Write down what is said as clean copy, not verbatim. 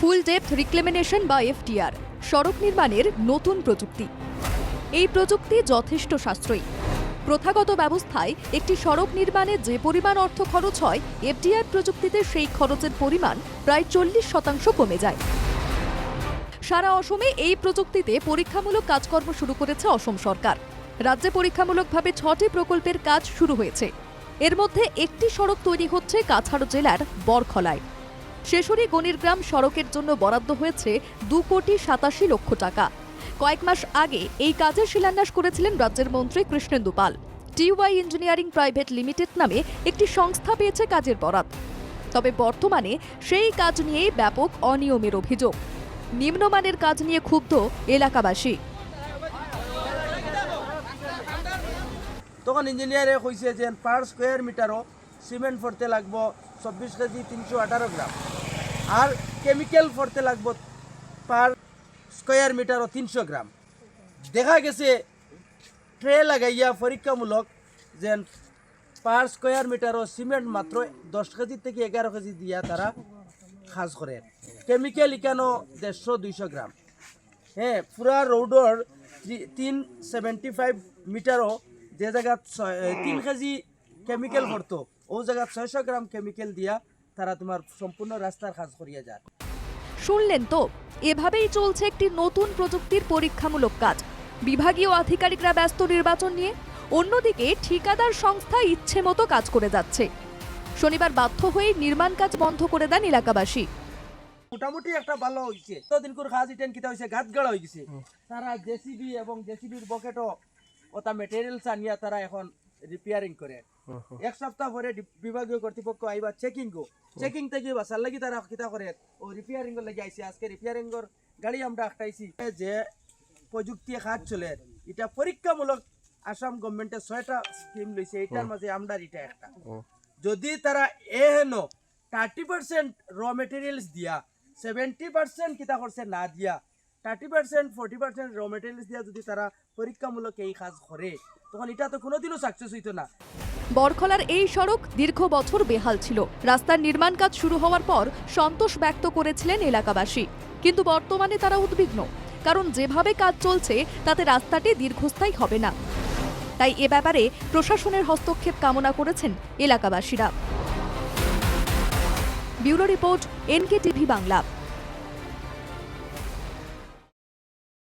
ফুল depth রিক্লেমিনেশন বা FTR সড়ক নির্মাণের নতুন প্রযুক্তি। এই প্রযুক্তি যথেষ্ট সাশ্রয়ী। প্রথাগত ব্যবস্থায় একটি সড়ক নির্মাণে যে পরিমাণ অর্থ খরচ হয়, এফটিআর প্রযুক্তিতে সেই খরচের পরিমাণ প্রায় 40% কমে যায়। সারা অসমে এই প্রযুক্তিতে পরীক্ষামূলক কাজকর্ম শুরু করেছে অসম সরকার। রাজ্যে পরীক্ষামূলকভাবে 6টি প্রকল্পের কাজ শুরু হয়েছে। এর মধ্যে একটি সড়ক তৈরি হচ্ছে কাছাড় জেলার বরখলায়। শেষরি গণিরগ্রাম সড়কের জন্য বরাদ্দ হয়েছে 2,87,00,000 টাকা। কয়েক মাস আগে এই কাজের শিলান্যাস করেছিলেন রাজ্যের মন্ত্রী কৃষ্ণেন্দু পাল। টিওয়াই ইঞ্জিনিয়ারিং প্রাইভেট লিমিটেড নামে একটি সংস্থা পেয়েছে কাজের বরাত। তবে বর্তমানে সেই কাজ নিয়েই ব্যাপক অনিয়মের অভিযোগ। নিম্নমানের কাজ নিয়ে ক্ষুব্ধ এলাকাবাসী। তখন ইঞ্জিনিয়ারে কইছে যে পার স্কোয়ার মিটারও সিমেন্ট ফরতে লাগবো 24 কেজি 318 গ্রাম, আর কেমিক্যাল ফরতে লাগবো পার স্কোয়ার মিটারও 300 গ্রাম। দেখা গেছে ট্রে লাগাইয়া পরীক্ষামূলক যে পার স্কোয়ার মিটারও সিমেন্ট মাত্র 10 কেজি থেকে 11 কেজি দিয়া তারা কাজ করে। কেমিক্যাল ইকানো 150-200 গ্রাম। হ্যাঁ, পুরা রোডর 375 মিটারও যে জায়গা 3 কেজি কেমিক্যাল পড়তো ও জায়গা 600 গ্রাম কেমিক্যাল দিয়া তারা তোমার সম্পূর্ণ রাস্তার কাজ করিয়া যায়। শুনলেন তো, এভাবেই চলছে একটি নতুন প্রযুক্তির পরীক্ষামূলক কাজ। বিভাগীয় আধিকারিকরা ব্যস্ত নির্বাচন নিয়ে, অন্যদিকে ঠিকাদার সংস্থা ইচ্ছে মতো কাজ করে যাচ্ছে। শনিবার বাধ্য হয়ে নির্মাণ কাজ বন্ধ করে দেন এলাকাবাসী। মোটামুটি একটা ভালো হয়েছে, ততদিন করে কাজ ইটেন কিতা হয়েছে গাছ গাড়া হয়ে গেছে। তারা জেসিবি এবং জেসিবির বকেটও ওটা মেটেরিয়ালস আনিয়া তারা এখন রিপেয়ারিং করে। এক সপ্তাহ পরে বিভাগীয় কর্তৃপক্ষ আইবা চেকিং থেকে বাসার লাগি তারা কিতা করে ও রিপেয়ারিং এর লাগি আইছে। আজকে রিপেয়ারিং এর গাড়ি আমরা আটকাইছি। যে প্রযুক্তি কাজ চলে এটা পরীক্ষামূলক আসাম গভর্নমেন্টে 6টা স্কিম লইছে, এটার মাঝে আমরা এটা একটা। যদি তারা এহেন 30% র মেটেরিয়ালস দিয়া 70% কিতা করছে না দিয়া 30% 40% র মেটেরিয়ালস দিয়া যদি তারা পরীক্ষামূলক এই কাজ করে, তখন এটা তো কোনোদিনও সাকসেস হইতো না। বরখলার এই সড়ক দীর্ঘ বছর বেহাল ছিল। রাস্তার নির্মাণ কাজ শুরু হওয়ার পর সন্তোষ ব্যক্ত করেছিলেন এলাকাবাসী, কিন্তু বর্তমানে তারা উদ্বিগ্ন, কারণ যেভাবে কাজ চলছে তাতে রাস্তাটি দীর্ঘস্থায়ী হবে না। তাই এ ব্যাপারে প্রশাসনের হস্তক্ষেপ কামনা করেছেন এলাকাবাসীরা। Bureau report, NK TV Bangla.